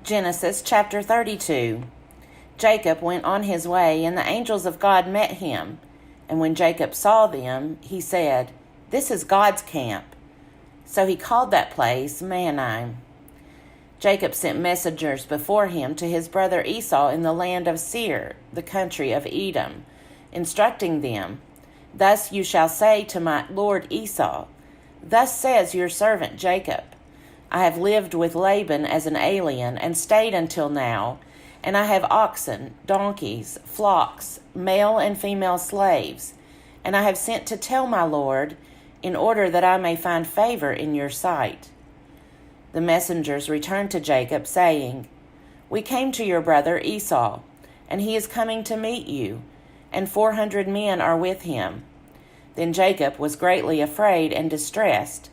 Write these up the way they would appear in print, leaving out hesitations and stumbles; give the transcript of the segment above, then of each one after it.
Genesis chapter 32. Jacob went on his way, and the angels of God met him. And when Jacob saw them, he said, "This is God's camp." So he called that place Mahanaim. Jacob sent messengers before him to his brother Esau in the land of Seir, the country of Edom, instructing them, "Thus you shall say to my lord Esau, Thus says your servant Jacob, I have lived with Laban as an alien and stayed until now, and I have oxen, donkeys, flocks, male and female slaves, and I have sent to tell my lord, in order that I may find favor in your sight." The messengers returned to Jacob, saying, "We came to your brother Esau, and he is coming to meet you, and 400 men are with him." Then Jacob was greatly afraid and distressed,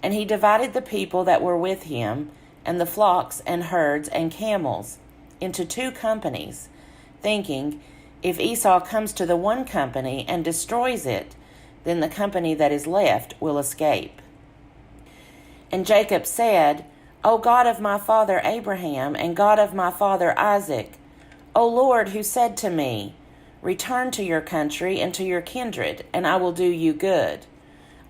and he divided the people that were with him, and the flocks and herds and camels, into 2 companies, thinking, if Esau comes to the one company and destroys it, then the company that is left will escape. And Jacob said, "O God of my father Abraham, and God of my father Isaac, O Lord, who said to me, Return to your country and to your kindred, and I will do you good.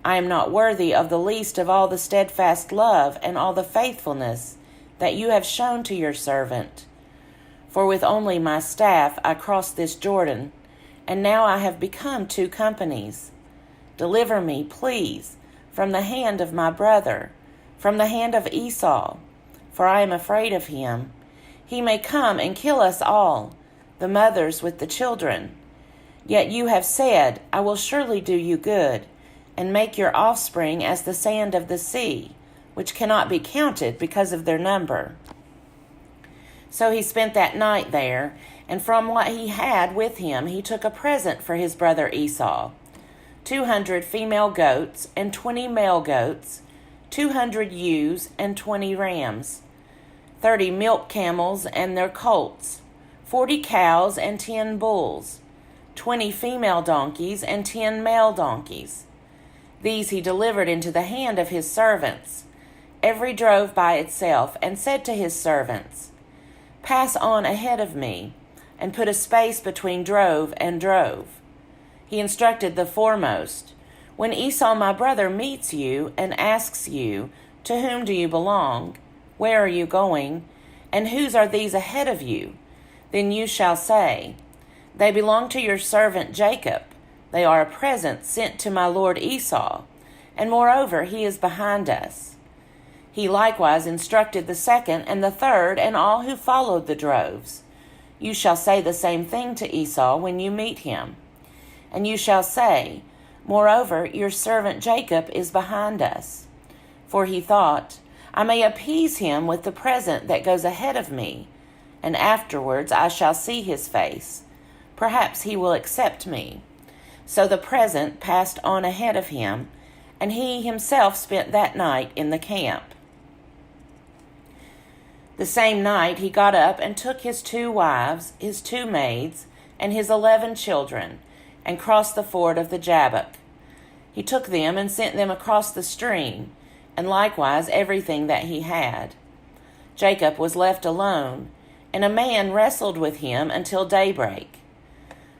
I am not worthy of the least of all the steadfast love and all the faithfulness that you have shown to your servant. For with only my staff I crossed this Jordan, and now I have become 2 companies. Deliver me, please, from the hand of my brother, from the hand of Esau, for I am afraid of him. He may come and kill us all, the mothers with the children. Yet you have said, I will surely do you good, and make your offspring as the sand of the sea, which cannot be counted because of their number." So he spent that night there, and from what he had with him he took a present for his brother Esau, 200 female goats and 20 male goats, 200 ewes and 20 rams, 30 milk camels and their colts, 40 cows and 10 bulls, 20 female donkeys and 10 male donkeys. These he delivered into the hand of his servants, every drove by itself, and said to his servants, "Pass on ahead of me, and put a space between drove and drove." He instructed the foremost, "When Esau my brother meets you and asks you, 'To whom do you belong? Where are you going? And whose are these ahead of you?' then you shall say, 'They belong to your servant Jacob. They are a present sent to my lord Esau, and moreover he is behind us.'" He likewise instructed the second and the third and all who followed the droves. "You shall say the same thing to Esau when you meet him. And you shall say, 'Moreover, your servant Jacob is behind us.' For he thought, I may appease him with the present that goes ahead of me, and afterwards I shall see his face. Perhaps he will accept me." So the present passed on ahead of him, and he himself spent that night in the camp. The same night he got up and took his 2 wives, his 2 maids, and his 11 children, and crossed the ford of the Jabbok. He took them and sent them across the stream, and likewise everything that he had. Jacob was left alone, and a man wrestled with him until daybreak.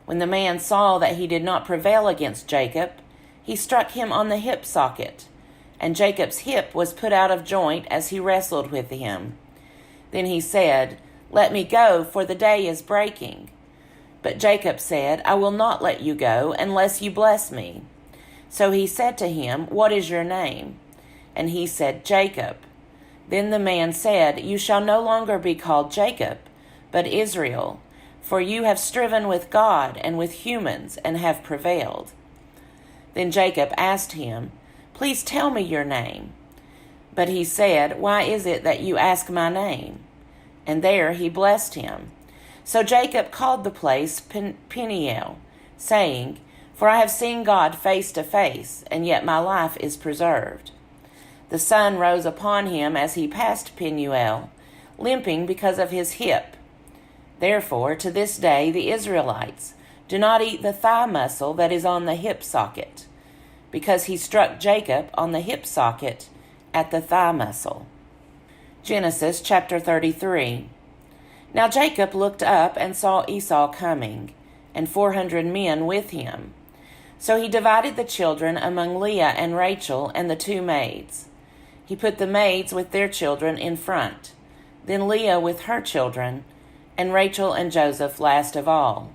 When the man saw that he did not prevail against Jacob, he struck him on the hip socket, and Jacob's hip was put out of joint as he wrestled with him. Then he said, "Let me go, for the day is breaking." But Jacob said, "I will not let you go unless you bless me." So he said to him, "What is your name?" And he said, "Jacob." Then the man said, "You shall no longer be called Jacob, but Israel, for you have striven with God and with humans and have prevailed." Then Jacob asked him, "Please tell me your name." But he said, "Why is it that you ask my name?" And there he blessed him. So Jacob called the place Peniel, saying, "For I have seen God face to face, and yet my life is preserved." The sun rose upon him as he passed Penuel, limping because of his hip. Therefore, to this day the Israelites do not eat the thigh muscle that is on the hip socket, because he struck Jacob on the hip socket at the thigh muscle. Genesis chapter 33. Now Jacob looked up and saw Esau coming, and 400 men with him. So he divided the children among Leah and Rachel and the 2 maids. He put the maids with their children in front, then Leah with her children, and Rachel and Joseph last of all.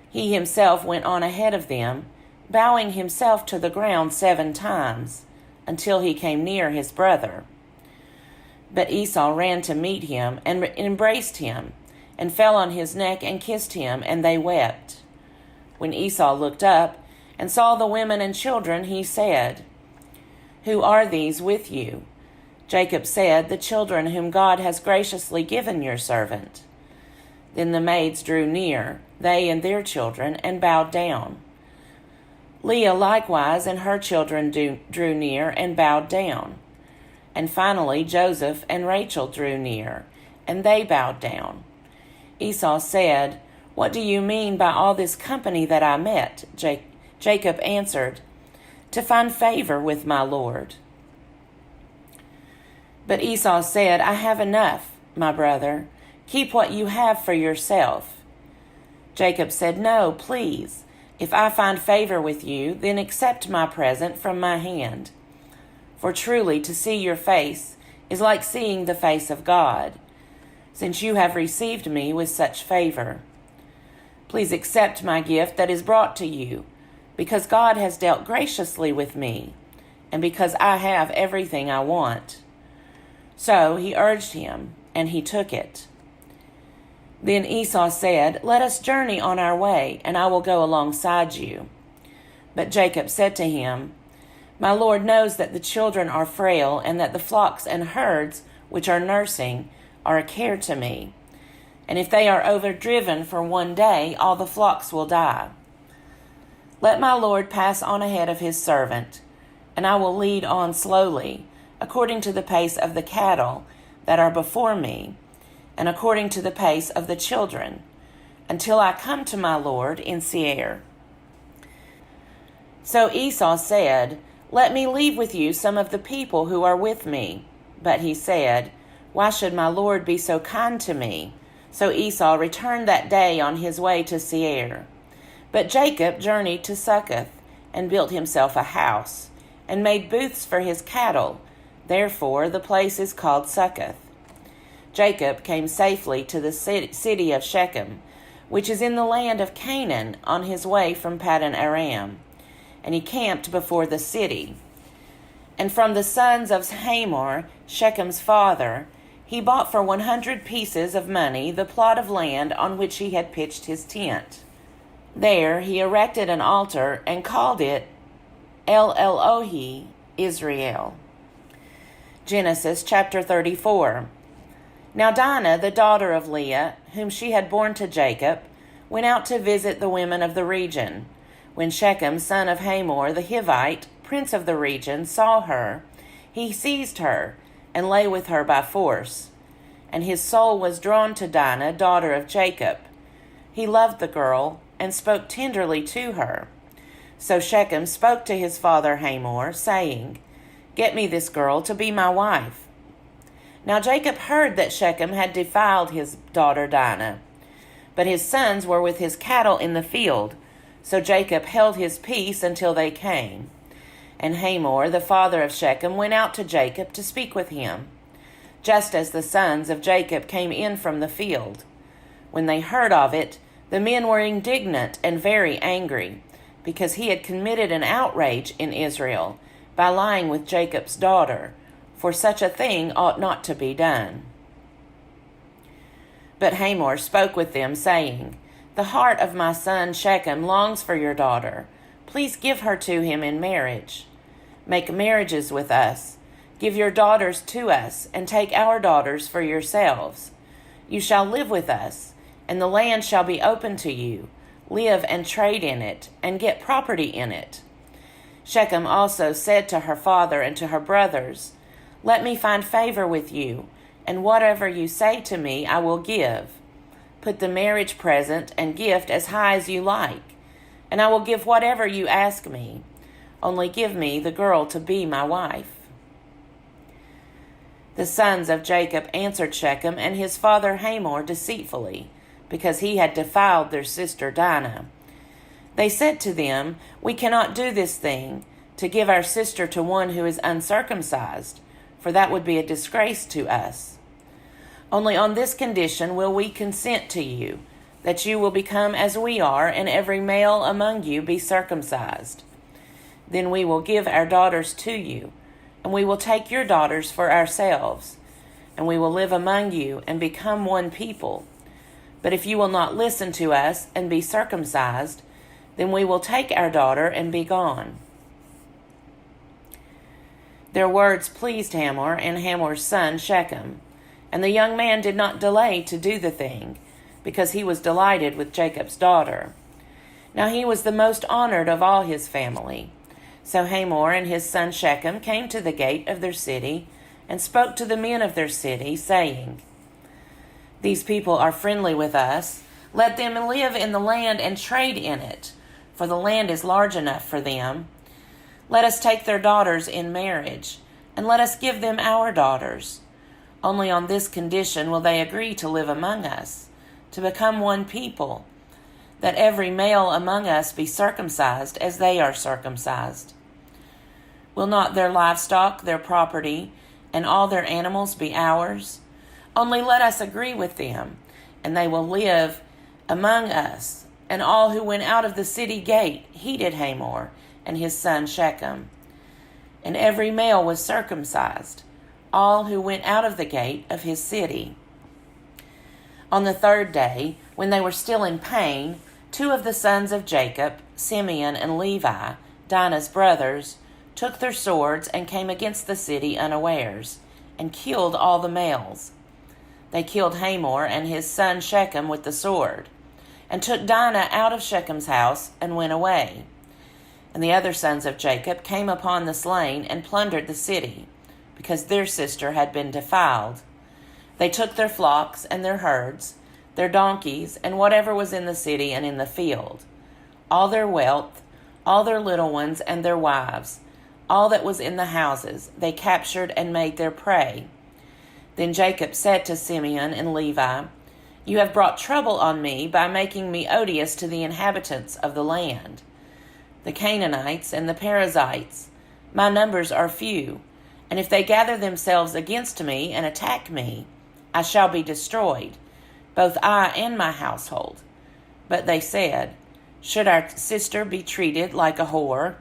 He himself went on ahead of them, bowing himself to the ground 7 times, until he came near his brother. But Esau ran to meet him and embraced him, and fell on his neck and kissed him, and they wept. When Esau looked up and saw the women and children, he said, "Who are these with you?" Jacob said, "The children whom God has graciously given your servant." Then the maids drew near, they and their children, and bowed down. Leah likewise and her children drew near and bowed down. And finally Joseph and Rachel drew near, and they bowed down. Esau said, "What do you mean by all this company that I met?" Jacob answered, "To find favor with my Lord." But Esau said, "I have enough, my brother. Keep what you have for yourself." Jacob said, "No, please. If I find favor with you, then accept my present from my hand. For truly to see your face is like seeing the face of God, since you have received me with such favor. Please accept my gift that is brought to you, because God has dealt graciously with me, and because I have everything I want." So he urged him, and he took it. Then Esau said, "Let us journey on our way, and I will go alongside you." But Jacob said to him, "My Lord knows that the children are frail, and that the flocks and herds which are nursing are a care to me. And if they are overdriven for one day, all the flocks will die. Let my Lord pass on ahead of his servant, and I will lead on slowly, according to the pace of the cattle that are before me, and according to the pace of the children, until I come to my Lord in Seir." So Esau said, "Let me leave with you some of the people who are with me." But he said, "Why should my Lord be so kind to me?" So Esau returned that day on his way to Seir. But Jacob journeyed to Succoth, and built himself a house, and made booths for his cattle. Therefore the place is called Succoth. Jacob came safely to the city of Shechem, which is in the land of Canaan, on his way from Paddan Aram, and he camped before the city. And from the sons of Hamor, Shechem's father, he bought for 100 pieces of money the plot of land on which he had pitched his tent. There he erected an altar and called it El Elohe Israel. Genesis chapter 34. Now Dinah, the daughter of Leah, whom she had borne to Jacob, went out to visit the women of the region. When Shechem, son of Hamor the Hivite, prince of the region, saw her, he seized her and lay with her by force. And his soul was drawn to Dinah, daughter of Jacob. He loved the girl and spoke tenderly to her. So Shechem spoke to his father Hamor, saying, "Get me this girl to be my wife." Now Jacob heard that Shechem had defiled his daughter Dinah, but his sons were with his cattle in the field, so Jacob held his peace until they came. And Hamor, the father of Shechem, went out to Jacob to speak with him, just as the sons of Jacob came in from the field. When they heard of it, the men were indignant and very angry, because he had committed an outrage in Israel by lying with Jacob's daughter, for such a thing ought not to be done. But Hamor spoke with them, saying, "The heart of my son Shechem longs for your daughter. Please give her to him in marriage. Make marriages with us. Give your daughters to us, and take our daughters for yourselves. You shall live with us, and the land shall be open to you. Live and trade in it, and get property in it." Shechem also said to her father and to her brothers, "Let me find favor with you, and whatever you say to me I will give. Put the marriage present and gift as high as you like, and I will give whatever you ask me. Only give me the girl to be my wife." The sons of Jacob answered Shechem and his father Hamor deceitfully, because he had defiled their sister Dinah. They said to them, "We cannot do this thing, to give our sister to one who is uncircumcised, for that would be a disgrace to us. Only on this condition will we consent to you, that you will become as we are, and every male among you be circumcised. Then we will give our daughters to you, and we will take your daughters for ourselves, and we will live among you and become one people. But if you will not listen to us and be circumcised, then we will take our daughter and be gone." Their words pleased Hamor and Hamor's son Shechem, and the young man did not delay to do the thing, because he was delighted with Jacob's daughter. Now he was the most honored of all his family. So Hamor and his son Shechem came to the gate of their city and spoke to the men of their city, saying, "These people are friendly with us. Let them live in the land and trade in it, for the land is large enough for them. Let us take their daughters in marriage, and let us give them our daughters. Only on this condition will they agree to live among us, to become one people, that every male among us be circumcised as they are circumcised. Will not their livestock, their property, and all their animals be ours? Only let us agree with them, and they will live among us." And all who went out of the city gate heeded Hamor and his son Shechem. And every male was circumcised, all who went out of the gate of his city. On the third day, when they were still in pain, 2 of the sons of Jacob, Simeon and Levi, Dinah's brothers, took their swords and came against the city unawares, and killed all the males. They killed Hamor and his son Shechem with the sword, and took Dinah out of Shechem's house and went away. And the other sons of Jacob came upon the slain and plundered the city, because their sister had been defiled. They took their flocks and their herds, their donkeys, and whatever was in the city and in the field, all their wealth, all their little ones and their wives, all that was in the houses, they captured and made their prey. Then Jacob said to Simeon and Levi, "You have brought trouble on me by making me odious to the inhabitants of the land. The Canaanites and the Perizzites, my numbers are few, and if they gather themselves against me and attack me, I shall be destroyed, both I and my household." But they said, "Should our sister be treated like a whore?